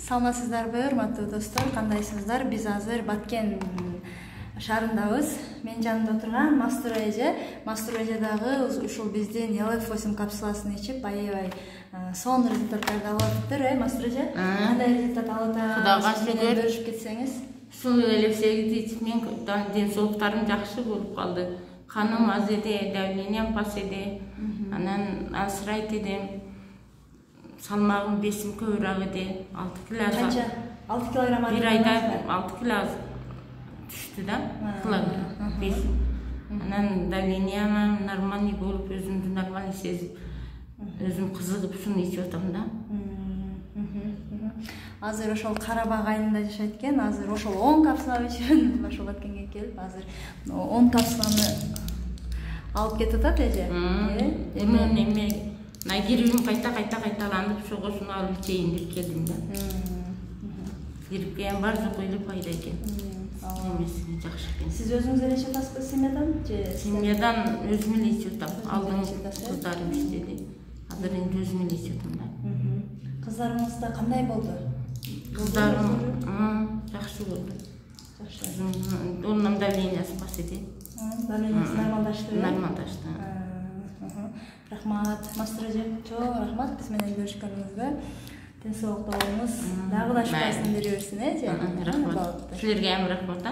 Саламатсыздарбы, урматтуу достор, кандайсыздар? Биз азыр Баткен шаарындабыз. Менин жанымда отурган Мастур эже. Мастур эже дагы ушул биздин LF8 капсуласын ичип, аябай сонун результаттарды алып атыптыр, Мастур эже? Кандай результат алып атасыз? Кудайга шүгүр. Бөлүшүп кетсеңиз. Ушул LF8 ичип мен ден соолуктарым жакшы болуп калды. Каным аз эди, давлениям пас эди. Анан асырайт эдим. Салмагым бесим көбүрөөк эди. 6 кило. Канча? 6 килограмм. Bir ayda 6 kilo düştü da. Besim. Анан давлениям нормальный болуп, өзүмдү нормальный сезип, өзүм кызыгып шуну ичип атам да. Азыр ошол Карабак айылында жашайт экен. Азыр ошол 10 капсула үчүн ошол Баткенге келип, азыр 10 капсуланы алып кетип атат эже. Эме Нагирим кайталанып, ошону алып ичейин деп келдим да. Кирип келген бар жок эле пайда экен. Эмеси жакшы экен. Сиз өзүңүз эле ичип атасызбы семьядан же? Семьядан өзүм эле ичип атам. Алдын кыздарым иштеди. Азыр энди өзүм эле ичип атам да. Кыздарыңызда кандай болду? Кыздарым жакшы болду. Жакшы. Онун давлениясы пас эди. Давлениясы нормалдаштыбы? Нормалдашты. Рахмат, Мастур эже, чоң рахмат биз менен көрүшкөнүңүзгө. Ден соолукта болуңуз. Дагы да шыпасын бере берсин, эже. Рахмат. Силерге рахмат.